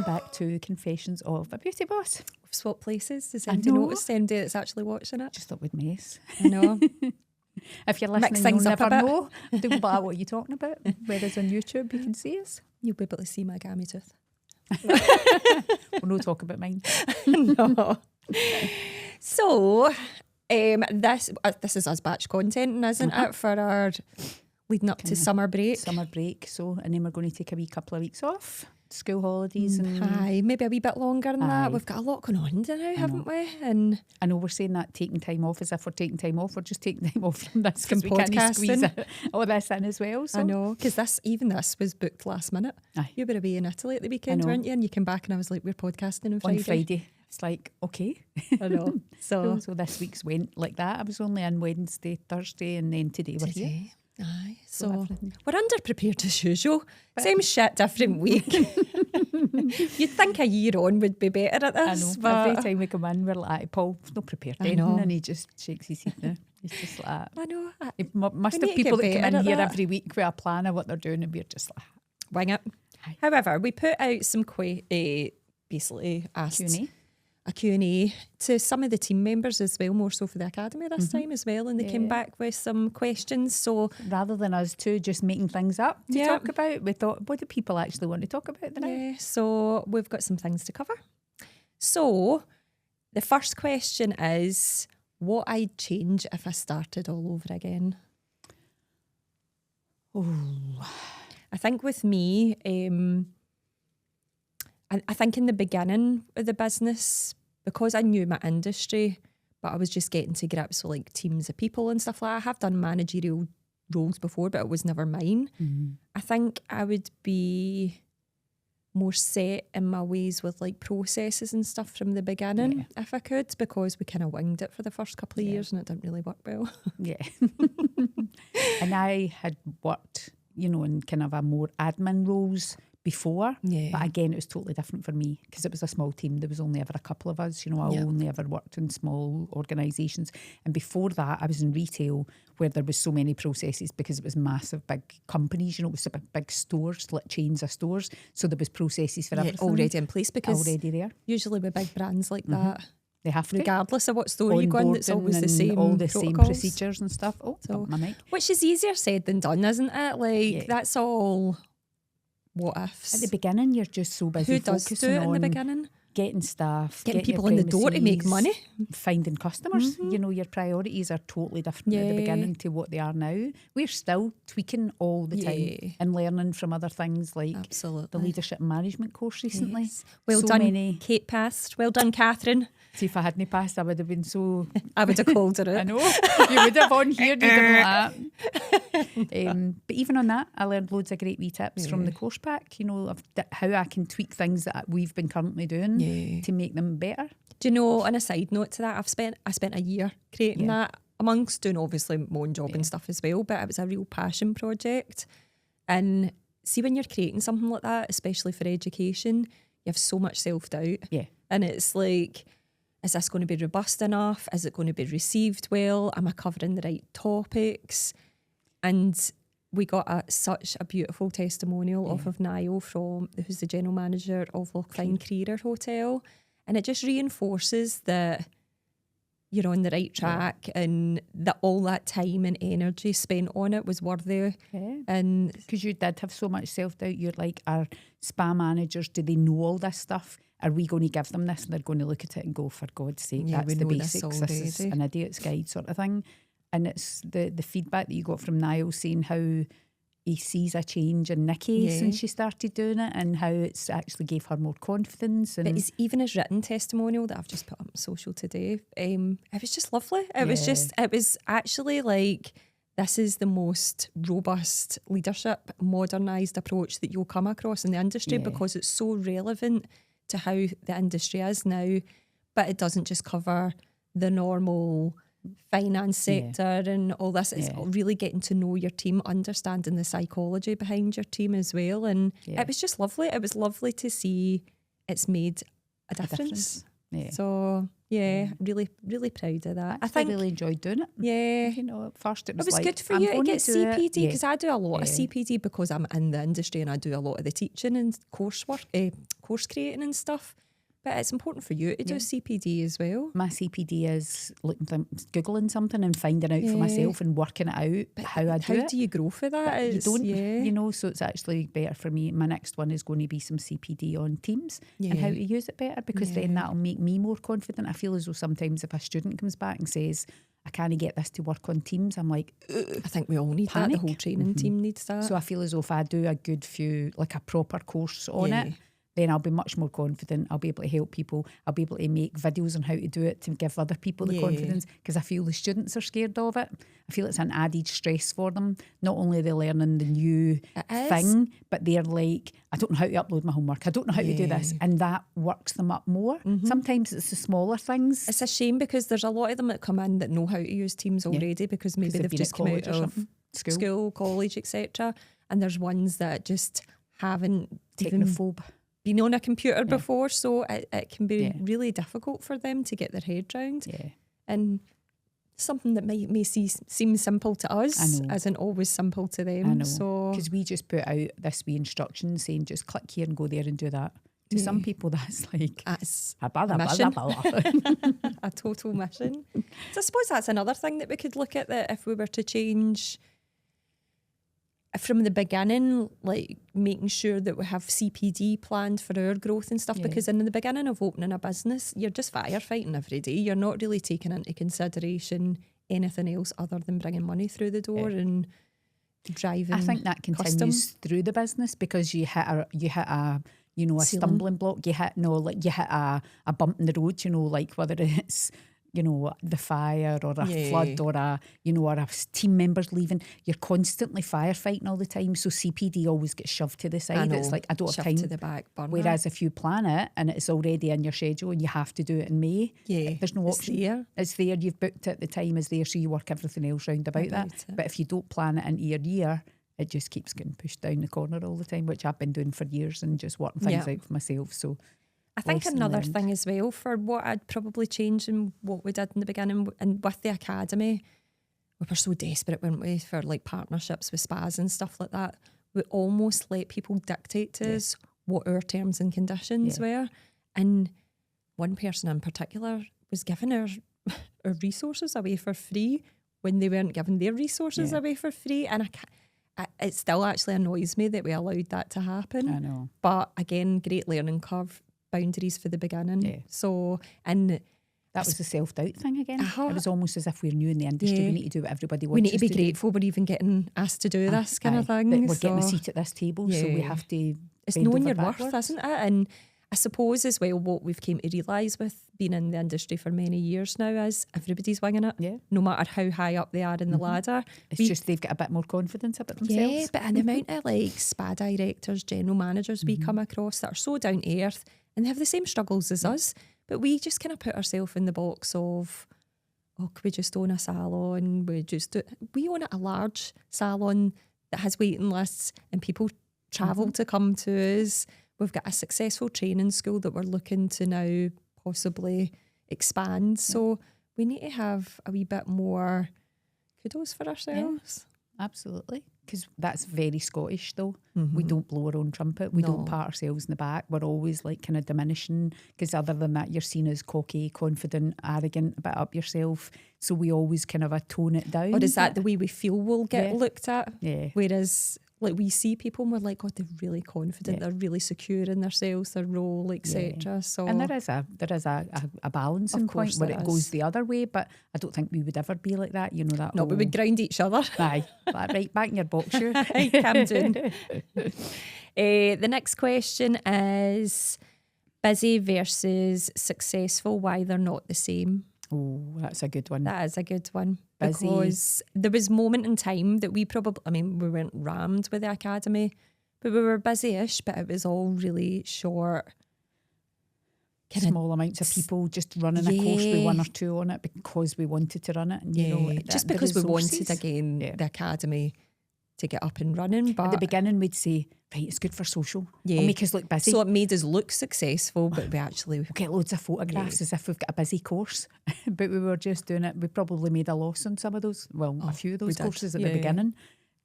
back to Confessions of a Beauty Boss. We've swapped places. Does anybody notice? Anybody that's actually watching it? Just thought we'd mess. I know. If you're Mix listening, things you'll up a never bit. know. Don't bother what you're talking about. Whether it's on YouTube, you can see us. You'll be able to see my gammy tooth. We'll no talk about mine. No. So, this is us batch content, isn't it, for our leading up to summer break? Summer break, so, and then we're going to take a wee couple of weeks off. School holidays and Aye, maybe a wee bit longer than Aye. that. We've got a lot going on now, haven't we? And I know we're saying that taking time off as if we're taking time off. We're just taking time off from this From because we can't squeeze podcasting. all this in as well. So. I know, because this was booked last minute. Aye. You were away in Italy at the weekend, know. weren't you? And you came back and I was like, we're podcasting on On Friday. It's like, okay. I know. So So this week's went like that. I was only in Wednesday, Thursday, and then today we're here. today. Aye. So So everything- we're underprepared as usual. Same shit, different week. You'd think a year on would be better at I this. know. But Every time we come in, we're like, Paul's not prepared I anything, know. and he just shakes his head now. He's just like, I know. he must We have need to people get that come better in at here that. every week with a plan of what they're doing, and we're just like, Wing it. Aye. However, we put out some basically asked Q&A. a Q&A to some of the team members as well, more so for the academy this time as well, and they came Yeah. back with some questions. So Rather than us two just making things up to Yeah. talk about, we thought, what do people actually want to talk about tonight? yeah, so we've got some things to cover. So the first question is, what I'd change if I started all over again? I think with me, I think in the beginning of the business, because I knew my industry, but I was just getting to grips with like teams of people and stuff like that. I have done managerial roles before, but it was never mine. I think I would be more set in my ways with like processes and stuff from the beginning if I could, because we kind of winged it for the first couple of years and it didn't really work well. Yeah. And I had worked, in kind of a more admin roles before. Yeah. But again, it was totally different for me because it was a small team. There was only ever a couple of us. I only ever worked in small organisations. And before that, I was in retail where there was so many processes because it was massive, big companies. It was big stores, like chains of stores. So there was processes for everything Already in place, because already there. usually with big brands like that, They have to. regardless of what store you go in, it's always the and same all the same protocols. procedures and stuff. Oh, So- my mic. Which is easier said than done, isn't it? Like, Yeah. that's all what ifs. At the beginning, you're just so busy Who does focusing do it in the on beginning? getting staff, Getting your people in the door to make premises, money. finding customers. Your priorities are totally different at the Yeah. beginning to what they are now. We're still tweaking all the Yeah. time and learning from other things like the Absolutely. leadership and management course recently. Yes. Well So done, many. Kate passed. Well done, Catherine. See, if I hadn't passed, I would have been so. I would have called her I out. know you would have on here. You'd have like that. But even on that, I learned loads of great wee tips from the course pack. Of how I can tweak things that we've been currently doing Yeah. to make them better. Do you know, on a side note to that, I spent a year creating that, amongst doing obviously my own job and stuff as well, but it was a real passion project. And see, when you're creating something like that, especially for education, you have so much self-doubt. Yeah. And it's like, is this going to be robust enough? Is it going to be received well? Am I covering the right topics? And we got such a beautiful testimonial off of Niall, who's the general manager of Lochline Career Hotel. And it just reinforces that you're on the right track and that all that time and energy spent on it was worthy. Yeah. And Because you did have so much self-doubt. You're like, are spa managers, do they know all this stuff? Are we going to give them this? And they're going to look at it and go, for God's sake, Yeah, that's we the know this basics. This is already. an idiot's guide sort of thing. And it's the feedback that you got from Niall saying how he sees a change in Nikki since she started doing it and how it's actually gave her more confidence. And but even his written testimonial that I've just put up on social today, it was just lovely. It was actually like, this is the most robust leadership, modernised approach that you'll come across in the industry because it's so relevant to how the industry is now, but it doesn't just cover the normal finance sector and all this. It's really getting to know your team, understanding the psychology behind your team as well. And it was just lovely. It was lovely to see it's made a difference. Yeah. So Yeah, really, really proud of that. I think I really enjoyed doing it. Yeah. You know, at first it was, It was like, good for I'm you to going get do it. CPD Yeah. because I do a lot of CPD because I'm in the industry and I do a lot of the teaching and coursework, course creating and stuff. But it's important for you to do CPD as well. My CPD is Googling something and finding out for myself and working it out how I do it. How do you grow for that? You don't, you know, so it's actually better for me. My next one is going to be some CPD on Teams and how to use it better, because then that'll make me more confident. I feel as though sometimes if a student comes back and says, I can't get this to work on Teams, I'm like, I think we all need that. The whole training team needs that. So I feel as though if I do a good few, like a proper course on it, then I'll be much more confident. I'll be able to help people. I'll be able to make videos on how to do it to give other people the confidence, because I feel the students are scared of it. I feel it's an added stress for them. Not only are they learning the new thing, but they're like, I don't know how to upload my homework. I don't know how to do this. And that works them up more. Sometimes it's the smaller things. It's a shame because there's a lot of them that come in that know how to use Teams already because maybe they've just come out of school, college, etc. And there's ones that just haven't Technophobe. Been on a computer before, so it can be really difficult for them to get their head round. And something that may seem simple to us isn't always simple to them. I know. So because we just put out this wee instruction saying just click here and go there and do that. To some people that's like a mission. A total mission. So I suppose that's another thing that we could look at, that if we were to change from the beginning, like making sure that we have CPD planned for our growth and stuff, because in the beginning of opening a business, you're just firefighting every day. You're not really taking into consideration anything else other than bringing money through the door and driving. I think that continues through the business, because you hit a you know, a stumbling block. You hit a bump in the road, you know, like whether it's, you know, the fire or a flood or or a team members leaving. You're constantly firefighting all the time. So CPD always gets shoved to the side. It's like, I don't have time. To the back burner. Whereas if you plan it and it's already in your schedule and you have to do it in May, there's no option. It's there. You've booked it. The time is there, so you work everything else round about that. But if you don't plan it into your year, it just keeps getting pushed down the corner all the time, which I've been doing for years and just working things out for myself. So I think another thing as well for what I'd probably change in what we did in the beginning and with the academy, we were so desperate, weren't we, for like partnerships with spas and stuff like that. We almost let people dictate to us what our terms and conditions were. And one person in particular was giving our resources away for free when they weren't giving their resources away for free. And it still actually annoys me that we allowed that to happen. I know. But again, great learning curve. Boundaries for the beginning. So, and that was the self-doubt thing again. It was almost as if we're new in the industry. We need to do what everybody wants. We need to be grateful we're even getting asked to do this kind of thing. That we're getting a seat at this table, so we have to. It's knowing your worth, isn't it? And I suppose as well, what we've came to realise with being in the industry for many years now is everybody's winging it. No matter how high up they are in the ladder. It's just they've got a bit more confidence about themselves. Yeah, but an amount of like spa directors, general managers we come across that are so down to earth and they have the same struggles as us, but we just kind of put ourselves in the box of, could we just own a salon? We own a large salon that has waiting lists and people travel to come to us. We've got a successful training school that we're looking to now possibly expand. So we need to have a wee bit more kudos for ourselves. Absolutely. Because that's very Scottish though. We don't blow our own trumpet. We don't pat ourselves in the back. We're always like kind of diminishing, because other than that you're seen as cocky, confident, arrogant, a bit up yourself. So we always kind of tone it down. Or is that the way we feel we'll get looked at? Yeah. Whereas like we see people and we're like, God, they're really confident, they're really secure in themselves, their role, etc. So, and there is a balancing point where it goes the other way, but I don't think we would ever be like that. You know that. No, we would ground each other. Aye, right back in your box, sure. Camden. The next question is busy versus successful. Why they're not the same? Oh, that's a good one. That is a good one. Busy. Because there was a moment in time that we weren't rammed with the academy, but we were busy-ish, but it was all really short. Small amounts of people just running a course with one or two on it because we wanted to run it. And, you know, just because we wanted, again, the academy to get up and running. But at the beginning, we'd say, right, it's good for social. Yeah. It'll make us look busy. So it made us look successful, but we actually... We'll get loads of photographs as if we've got a busy course. But we were just doing it. We probably made a loss on some of those, a few of those courses at the beginning,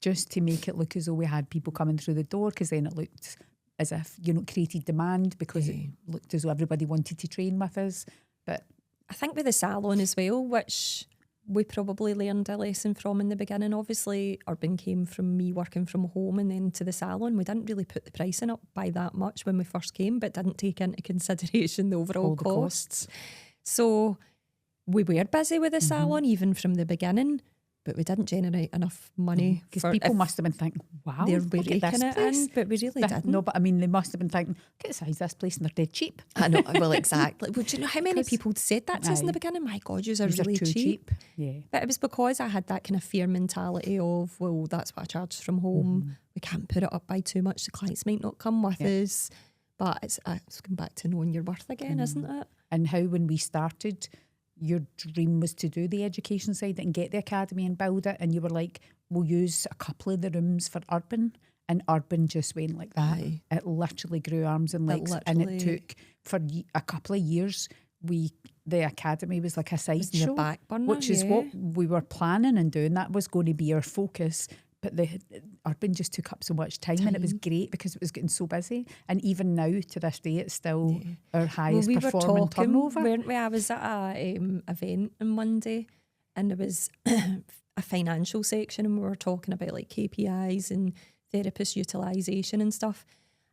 just to make it look as though we had people coming through the door, because then it looked as if, created demand, because it looked as though everybody wanted to train with us. But I think with the salon as well, which we probably learned a lesson from in the beginning. Obviously, Urban came from me working from home and then to the salon. We didn't really put the pricing up by that much when we first came, but didn't take into consideration the overall costs. So we were busy with the salon even from the beginning, but we didn't generate enough money. Because people must have been thinking, wow, they're look at this raking it place. in, but we really didn't. No, but I mean, they must have been thinking, look at the size of this place and they're dead cheap. I know, well, exactly. Well, do you know how many people said that to us in the beginning? My God, yous are really too cheap. Yeah. But it was because I had that kind of fear mentality of, well, that's what I charge from home. We can't put it up by too much. The clients might not come with us. But it's going back to knowing your worth again, isn't it? And how when we started, your dream was to do the education side and get the academy and build it, and you were like, we'll use a couple of the rooms for Urban, and Urban just went like that. Aye. It literally grew arms and legs, and it took for a couple of years. The academy was like a side show, the back burner, which is what we were planning and doing. That was going to be our focus. But the Urban just took up so much time, and it was great because it was getting so busy. And even now, to this day, it's still our highest performing turnover. Weren't we? I was at a event on Monday, and there was a financial section, and we were talking about like KPIs and therapist utilisation and stuff.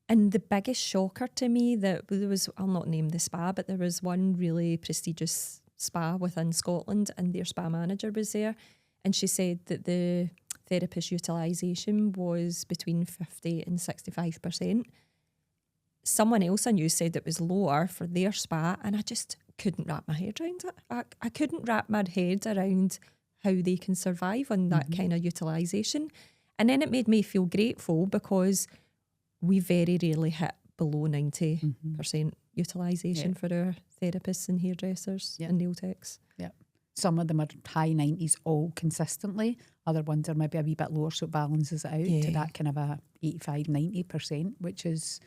And the biggest shocker to me that there was, I'll not name the spa, but there was one really prestigious spa within Scotland, and their spa manager was there, and she said that the therapist utilisation was between 50 and 65%. Someone else I knew said it was lower for their spa, and I just couldn't wrap my head around it. I couldn't wrap my head around how they can survive on that kind of utilisation. And then it made me feel grateful because we very rarely hit below 90% utilisation for our therapists and hairdressers and nail techs. Yeah. Some of them are high 90s all consistently. Other ones are maybe a wee bit lower, so it balances it out to that kind of a 85-90%, which is,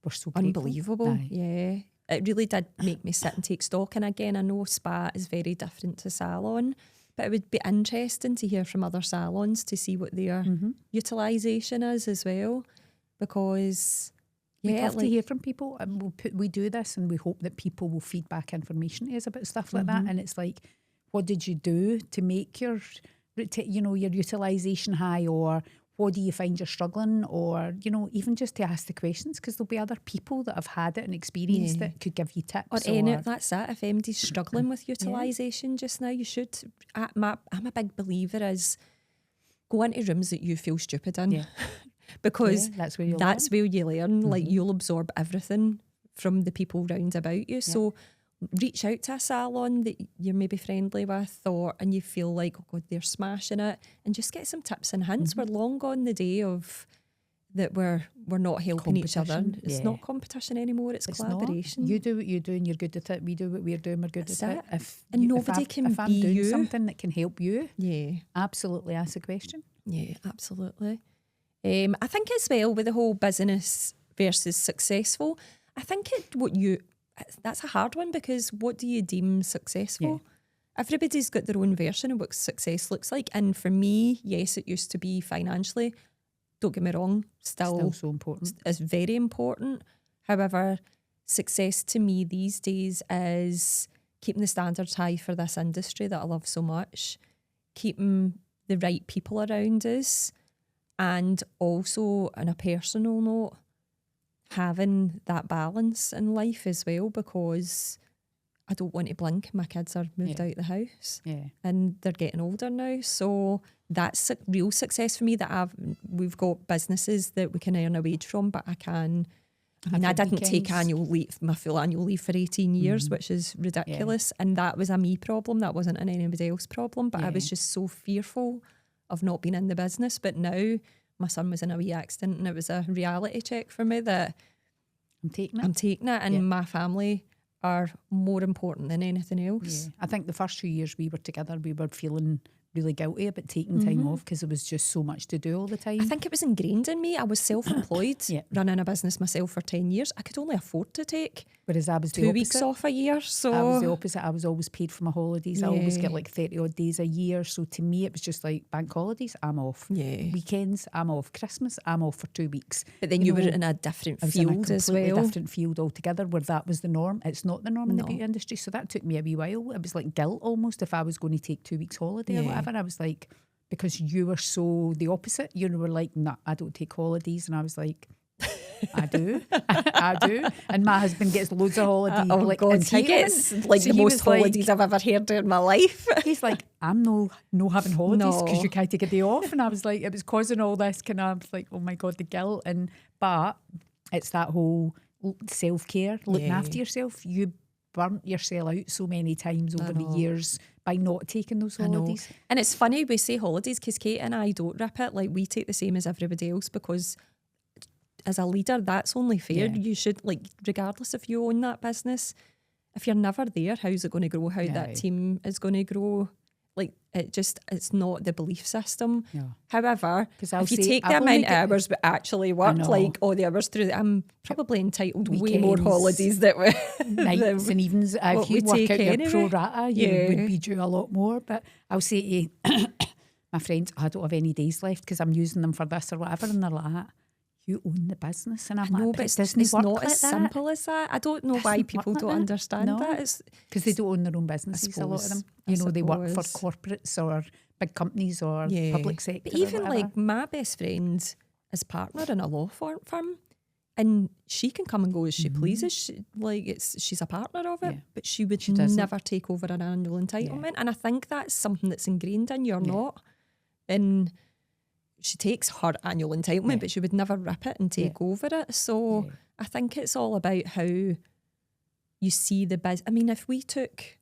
we're so grateful. Unbelievable. Yeah. It really did make me sit and take stock. And again, I know spa is very different to salon, but it would be interesting to hear from other salons to see what their utilisation is as well, because we'd love to hear from people, and we do this and we hope that people will feed back information to us about stuff like that. And it's like, what did you do to make your utilisation high, or what do you find you're struggling, or even just to ask the questions, because there'll be other people that have had it and experienced it could give you tips. That's it. If MD's struggling with utilisation just now, you should. I'm a big believer is go into rooms that you feel stupid in, because that's where you learn. Like, you'll absorb everything from the people round about you. So reach out to a salon that you're maybe friendly with, and you feel like, oh God, they're smashing it, and just get some tips and hints. We're long gone the day of that we're not helping each other. It's not competition anymore, it's collaboration. Not. You do what you do and you're good at it. We do what we're doing, we're good at it. If I'm doing something that can help you, absolutely ask a question. Yeah, absolutely. I think as well with the whole business versus successful, I think that's a hard one, because what do you deem successful? Everybody's got their own version of what success looks like. And for me, yes, it used to be financially. Don't get me wrong, still so important. It's very important. However, success to me these days is keeping the standards high for this industry that I love so much, keeping the right people around us, and also on a personal note, having that balance in life as well, because I don't want to blink. My kids are moved out the house and they're getting older now. So that's a real success for me, that we've got businesses that we can earn a wage from, but I didn't take my full annual leave for 18 years, which is ridiculous. And that was a me problem. That wasn't an anybody else problem, but I was just so fearful of not being in the business. But now my son was in a wee accident, and it was a reality check for me that I'm taking it, and my family are more important than anything else. I think the first few years we were together, we were feeling really guilty about taking time off because there was just so much to do all the time. I think it was ingrained in me. I was self-employed, running a business myself for 10 years. I could only afford to take Whereas I was the 2 opposite. weeks off a year. So I was the opposite. I was always paid for my holidays. I always get like 30 odd days a year. So to me, it was just like bank holidays, I'm off. Yeah. Weekends, I'm off. Christmas, I'm off for 2 weeks. But then you were in a different field as well. Different field altogether where that was the norm. It's not the norm in the beauty industry. So that took me a wee while. It was like guilt almost if I was going to take 2 weeks holiday or whatever. I was like, because you were so the opposite. You were like, nah, I don't take holidays. And I was like, I do. I do. And my husband gets loads of holidays. Oh like, God, he gets like so the most holidays I've ever heard in my life. He's like, I'm no having holidays because you can't take a day off. And I was like, it was causing all this kind of, I was like, oh my God, the guilt. But it's that whole self-care, looking after yourself. You burnt yourself out so many times over the years by not taking those holidays. And it's funny we say holidays because Kate and I don't rip it. Like we take the same as everybody else because as a leader, that's only fair. You should, like, regardless if you own that business, if you're never there, how's it going to grow? How that team is going to grow? Like, it's not the belief system. No. However, if you take the amount of hours we actually work, like all the hours through, I'm probably entitled way more holidays that we nights and evens. If you work out your pro rata, you would be due a lot more. But I'll say to my friends, I don't have any days left because I'm using them for this or whatever, and they're like, you own the business. And I'm like, but it's not as simple as that. I don't know why people don't understand that. It's because they don't own their own businesses, a lot of them. You know, they work for corporates or big companies or public sector. But even like my best friend is partner in a law firm and she can come and go as she pleases. She's a partner of it, but she would never take over an annual entitlement. And I think that's something that's ingrained in you or not. And she takes her annual entitlement, but she would never rip it and take over it. So I think it's all about how you see the business. I mean, if we took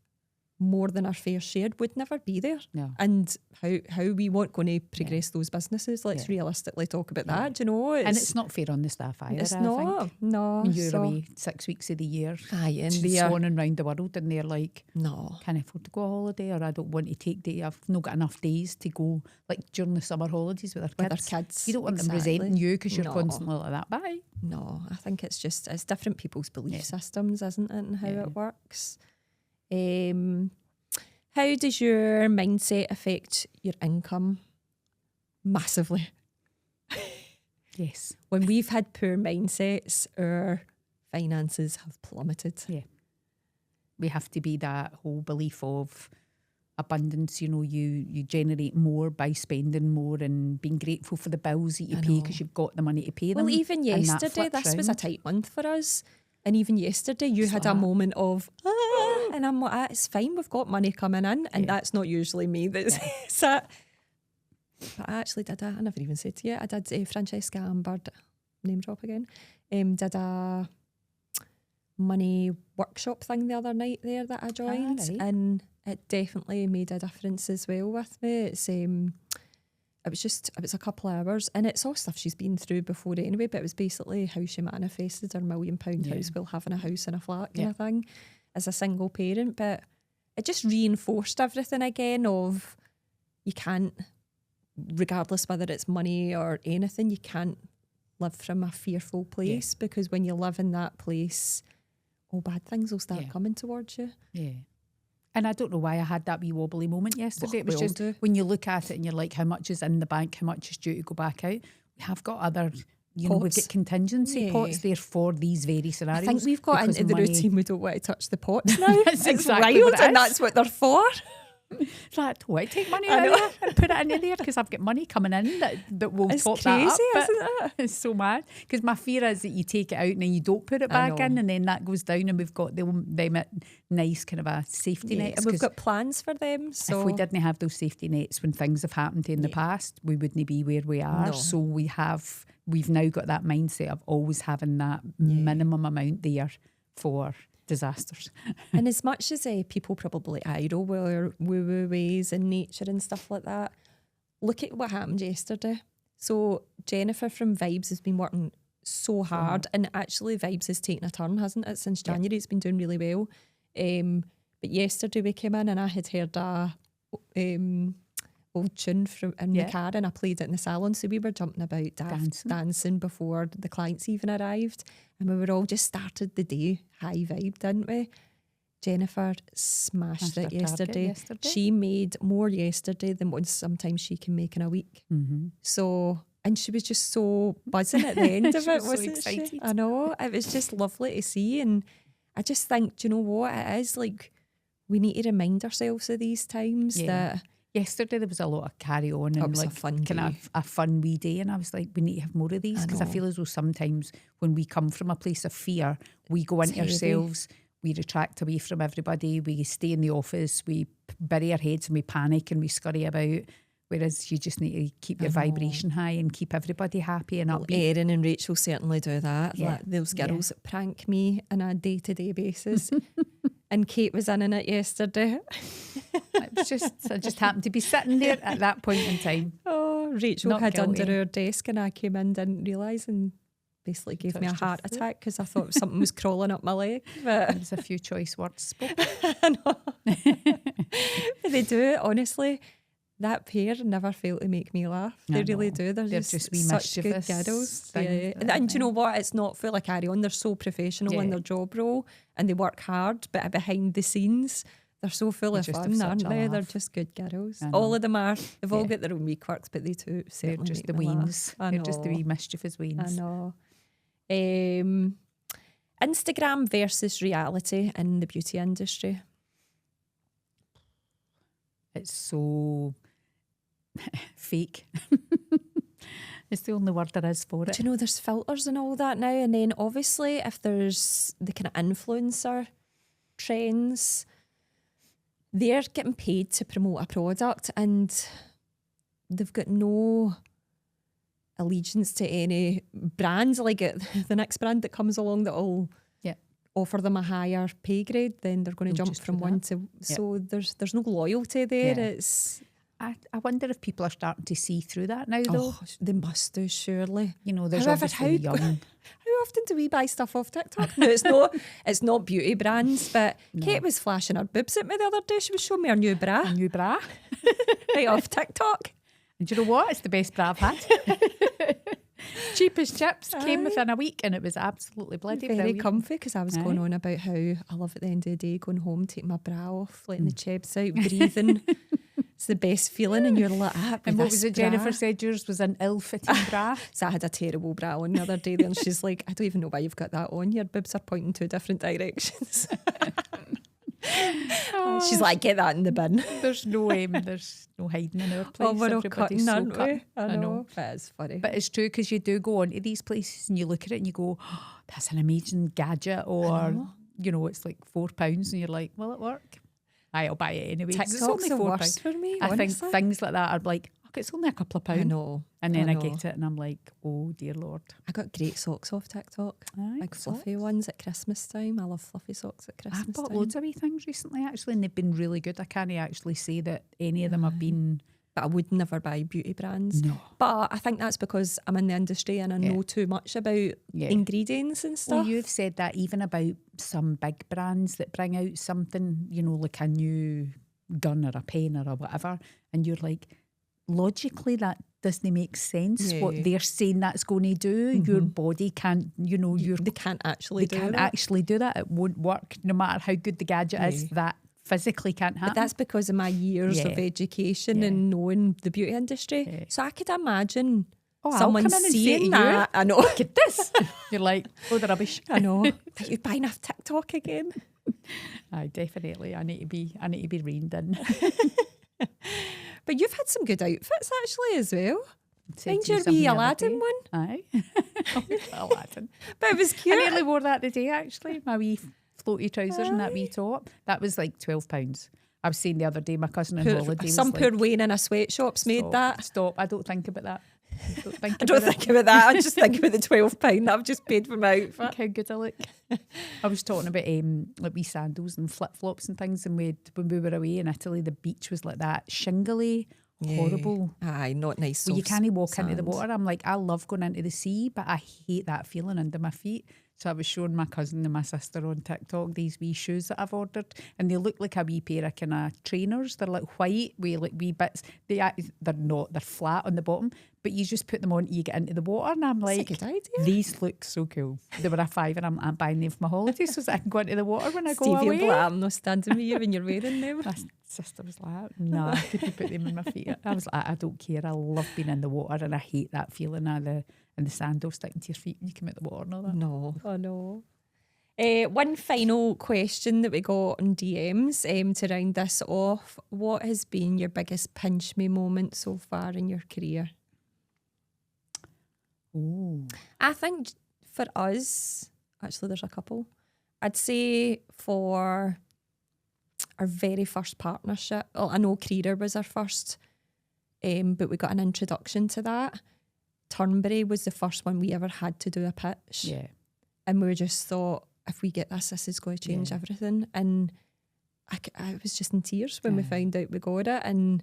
more than our fair share, we'd never be there. No. And how we weren't going to progress those businesses. Let's realistically talk about that, you know. And it's not fair on the staff either, It's not. No. You're away 6 weeks of the year. And swanning round the world and they're like, no, can't afford to go on holiday or I don't want to take days. I've not got enough days to go like during the summer holidays with our kids. You don't want them resenting you because you're constantly like that. Bye. No, I think it's different people's belief systems, isn't it, and how it works. How does your mindset affect your income? Massively. Yes. When we've had poor mindsets, our finances have plummeted. Yeah. We have to be that whole belief of abundance. You know, you generate more by spending more and being grateful for the bills that you pay because you've got the money to pay them. Well, even yesterday, this was a tight month for us. And even yesterday, you had a moment of, and I'm like, it's fine, we've got money coming in. And that's not usually me that's sat. But I actually did, I never even said to you, I did Francesca Ambard, name drop again, did a money workshop thing the other night there that I joined. And it definitely made a difference as well with me. It was a couple of hours and it's all stuff she's been through before anyway, but it was basically how she manifested her £1 million house while having a house and a flat kind of thing as a single parent. But it just reinforced everything again of you can't, regardless whether it's money or anything, you can't live from a fearful place because when you live in that place, all bad things will start coming towards you. Yeah. And I don't know why I had that wee wobbly moment yesterday. It was just when you look at it and you're like, how much is in the bank, how much is due to go back out? We have got other, you know, we've got contingency pots there for these very scenarios. I think we've got into the routine, we don't want to touch the pots now. It's exactly wild, and that's what they're for. It's like, do I take money out of there and put it in there because I've got money coming in that will top that up. Isn't it? It's so mad because my fear is that you take it out and then you don't put it back in and then that goes down and we've got them nice kind of a safety nets. And we've got plans for them. So if we didn't have those safety nets when things have happened in the past, we wouldn't be where we are. No. So we've now got that mindset of always having that minimum amount there for disasters. And as much as people probably idle woo ways in nature and stuff like that, look at what happened yesterday. So Jennifer from Vibes has been working so hard and actually Vibes has taken a turn, hasn't it? Since January it's been doing really well. But yesterday we came in and I had heard a old tune from in Yeah. the car, and I played it in the salon. So we were jumping about dancing before the clients even arrived, and we were all just started the day high vibe, didn't we? Jennifer smashed Smashed it her target yesterday. yesterday. She made more yesterday than what sometimes she can make in a week. Mm-hmm. So, and she was just so buzzing at the end of She it, was so wasn't excited. she? I know. It was just lovely to see. And I just think, do you know what? It is like, we need to remind ourselves of these times that Yesterday there was a lot of carry on and was a like fun kind day. of a fun wee day, and I was like, we need to have more of these, because I know. feel as though sometimes when we come from a place of fear, we go into heavy. ourselves, we retract away from everybody, we stay in the office, we bury our heads and we panic and we scurry about. Whereas you just need to keep your vibration high and keep everybody happy and upbeat. Erin and Rachel certainly do that. Yeah. Like those girls that prank me on a day-to-day basis. And Kate was in it yesterday. It was just, I just happened to be sitting there at that point in time. Oh, Rachel Not had guilty. under her desk and I came in, didn't realise, and basically gave me a Touched your heart foot. attack because I thought something was crawling up my leg. But There was a few choice words spoken. they do, honestly. That pair never fail to make me laugh. They I really know. do. They're Just just wee such good mischievous girls. things, Yeah. And do you know what? It's not full of carry on. They're so professional in Yeah. their job role and they work hard, but behind the scenes, they're so full of just have fun, such aren't a they? They're laugh. just good girls. I know. All of them are. They've all Yeah. got their own wee quirks, but they too They're certainly just make the me laugh. weens. I They're just the know. wee mischievous I weens. know. Instagram versus reality in the beauty industry. It's so fake. It's the only word there is for it. Do you know there's filters and all that now? And then obviously if there's the kind of influencer trends, they're getting paid to promote a product and they've got no allegiance to any brands. Like the next brand that comes along that will offer them a higher pay grade, then they're going to They'll jump just from do one that. to... So there's no loyalty there. Yeah. It's... I wonder if people are starting to see through that now, though. Oh, they must do, surely. You know, there's However, obviously the young. How often do we buy stuff off TikTok? No, it's not beauty brands, but Kate was flashing her boobs at me the other day. She was showing me her new bra A new bra. right off TikTok. And do you know what? It's the best bra I've had. Cheap as chips, came within a week, and it was absolutely bloody Very brilliant. comfy, because I was going on about how I love at the end of the day going home, taking my bra off, letting the chebs out, breathing. It's the best feeling, and you're like, And what was it Jennifer said yours was an ill-fitting bra? So I had a terrible bra on the other day, and she's like, I don't even know why you've got that on. Your boobs are pointing two different directions. She's like, get that in the bin. There's no hiding in our place. Oh, we're all Everybody's cutting, so aren't cut. we? I know. But it's funny. But it's true, because you do go onto these places and you look at it and you go, oh, that's an amazing gadget, or you know, it's like £4 and you're like, will it work? I'll buy it anyway. 'cause it's TikTok's only the £4. worst for me, I think honestly. things like that are like, okay, it's only a couple of pounds. I know. And then I know. get it and I'm like, oh dear Lord. I got great socks off TikTok. Aye, Like fluffy ones at Christmas time. I love fluffy socks at Christmas I've bought time. loads of wee things recently actually, and they've been really good. I can't actually say that any of them have been. But I would never buy beauty brands. No. But I think that's because I'm in the industry and I know too much about ingredients and Well, stuff. you've said that even about some big brands that bring out something, you know, like a new gun or a pen or a whatever, and you're like, logically that doesn't make sense. Yeah. What they're saying that's going to do, your body can't, you know, they can't actually they do can't that. actually do that. It won't work no matter how good the gadget is. That physically can't happen. But that's because of my years of education and knowing the beauty industry. So I could imagine I'll someone come in and say seeing to you, that. I know. look at this. You're like, oh, the rubbish. I know. Are you buying off TikTok again? Aye, definitely. I need to be reined in. But you've had some good outfits actually as well. Said Mind to you your something wee the other Aladdin day. one. Aye. Aladdin. But it was I cute. nearly wore that today, actually. My wee floaty trousers and that wee top. That was like £12. I was saying the other day, my cousin on holiday was Some like, poor Wayne in a sweatshop's made stop, that. Stop. I don't think about that. I don't think I don't about it. think about that. I just think about the £12 that I've just paid for my outfit. Think how good I look. I was talking about like wee sandals and flip flops and things, and when we were away in Italy, the beach was like that shingly, horrible. Aye, not nice. Well, you soft can't walk into the sand. water. I'm like, I love going into the sea, but I hate that feeling under my feet. So I was showing my cousin and my sister on TikTok these wee shoes that I've ordered, and they look like a wee pair of kind of trainers. They're like white with like wee bits. They're not. They're flat on the bottom, but you just put them on, you get into the water, and I'm like, That's a good idea. these look so cool. They were a £5, and I'm buying them for my holidays so that I can go into the water when I go Stevie away. will be like, I'm not standing with you when you're wearing them. My sister was like, nah, could you put them in my feet? I was like, I don't care. I love being in the water, and I hate that feeling of the sandals sticking to your feet when you come out the water and all that. No, oh no. One final question that we got on DMs to round this off. What has been your biggest pinch me moment so far in your career? Ooh. I think for us, actually there's a couple. I'd say for our very first partnership, well, I know Creeder was our first, but we got an introduction to that. Turnberry was the first one we ever had to do a pitch. Yeah. And we just thought, if we get this is going to change everything. And I was just in tears when we found out we got it. And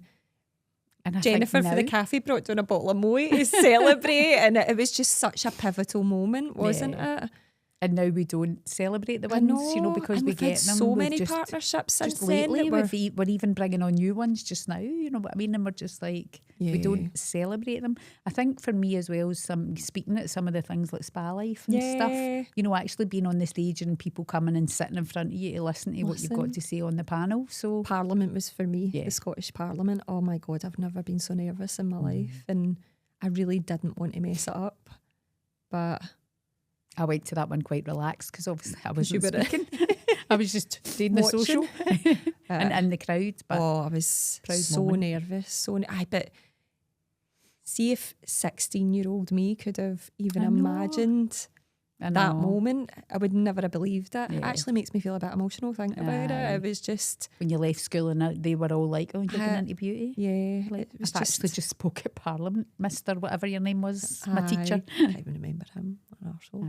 I Jennifer for the cafe brought down a bottle of Moët to celebrate. And it was just such a pivotal moment, wasn't it? And now we don't celebrate the wins, you know, because and we we've get had them. so We've many just, partnerships since just lately, then. we're even bringing on new ones just now, you know what I mean? And we're just like, we don't celebrate them. I think for me as well, speaking at some of the things like Spa Life and stuff, you know, actually being on the stage and people coming and sitting in front of you to listen to what you've got to say on the panel. So Parliament was for me, the Scottish Parliament. Oh my God, I've never been so nervous in my life. And I really didn't want to mess it up. But I went to that one quite relaxed because obviously I wasn't speaking. I was just doing the social and in the crowd. But I was so nervous. But see if 16-year-old me could have even imagined that moment, I would never have believed it. It actually makes me feel a bit emotional thinking about it. It was just... When you left school and they were all like, oh, you're going into beauty? Yeah. Like, I actually just spoke at Parliament, Mr. whatever your name was, my teacher. I can't even remember him.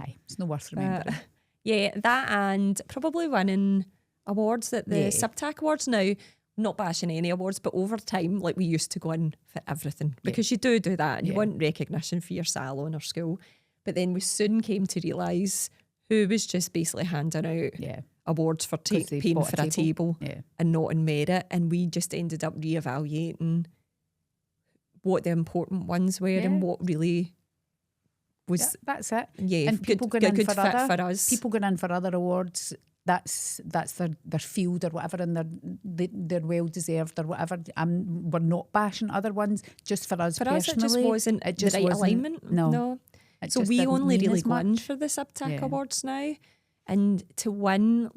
Aye, it's no worth remembering. Yeah, that and probably winning awards at the Subtac Awards now. Not bashing any awards, but over time, like we used to go in for everything because you do that and you want recognition for your salon or school. But then we soon came to realise who was just basically handing out awards for paying for a table and not in merit. And we just ended up reevaluating what the important ones were and what really was. That's it. Yeah, and people good, going in good for fit other, for us. People going in for other awards. That's their field or whatever, and they're well deserved or whatever. We're not bashing other ones. Just for us personally, it just wasn't the right alignment. No. So we only really won for the Subtac Awards now, and to win,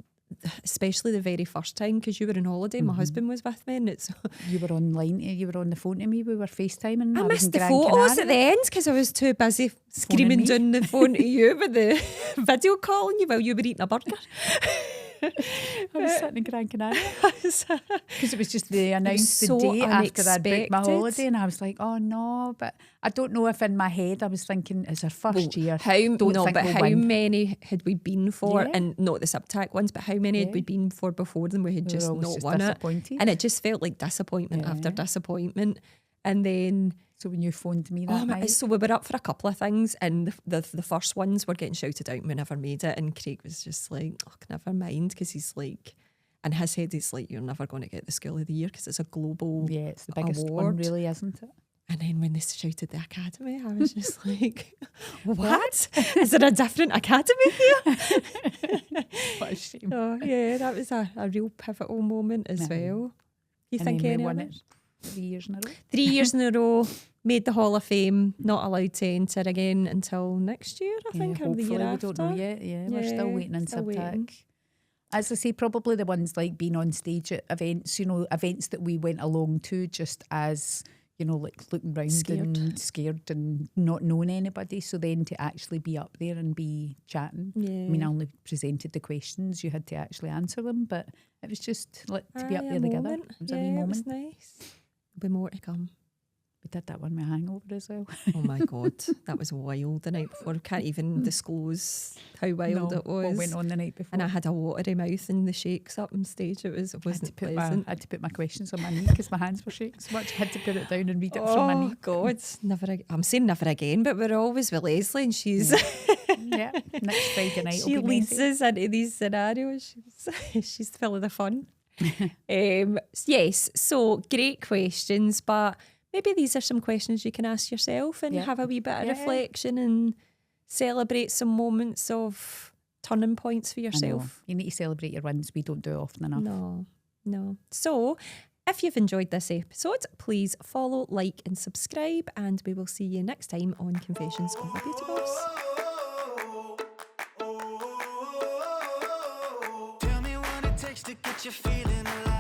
especially the very first time, because you were on holiday, my husband was with me, and you were online, you were on the phone to me. We were FaceTiming. I missed the photos at the end because I was too busy screaming down the phone to you with the video calling you while you were eating a burger. I was sitting in Gran Canaria because it was just they announced the day after I'd booked my holiday, and I was like, oh no, but I don't know if in my head I was thinking it's our first year. How many had we been for? And not the Subtac ones, but how many had we been for before them? We had just not won it, and it just felt like disappointment after disappointment. And then so when you phoned me that night, so we were up for a couple of things, and the first ones were getting shouted out and we never made it, and Craig was just like, oh, never mind, because he's like, in his head he's like, you're never going to get the School of the Year because it's a global it's the biggest award. One really, isn't it? And then when they shouted the Academy, I was just like, what? Is there a different Academy here? What a shame. Oh yeah, that was a real pivotal moment as well. You think any won of it 3 years in a row? 3 years in a row, made the Hall of Fame, not allowed to enter again until next year, I think, or the year after. We don't know yet. We're still waiting on Subtac. As I say, probably the ones like being on stage at events, you know, events that we went along to just as, you know, like looking round and scared and not knowing anybody. So then to actually be up there and be chatting. I mean, I only presented the questions, you had to actually answer them, but it was just like to be up there together. It was a wee moment. It was nice. There'll be more to come. We did that one with Hangover as well. Oh my God, that was wild the night before. Can't even disclose how wild it was. What went on the night before. And I had a watery mouth and the shakes up on stage. It wasn't pleasant. I had to put my questions on my knee because my hands were shaking so much. I had to put it down and read it from my knee. Oh God, I'm saying never again, but we're always with Leslie and she's... Yeah, next Friday night She will be leads messy. us into these scenarios. She's full of the fun. Yes, so great questions, but maybe these are some questions you can ask yourself and Yeah. have a wee bit of Yeah. reflection and celebrate some moments of turning points for I know. yourself. You need to celebrate your wins. We don't do it often enough. No. So, if you've enjoyed this episode, please follow, like, and subscribe, and we will see you next time on Confessions of a Beauty Boss. Tell me what it takes to get you feeling alive.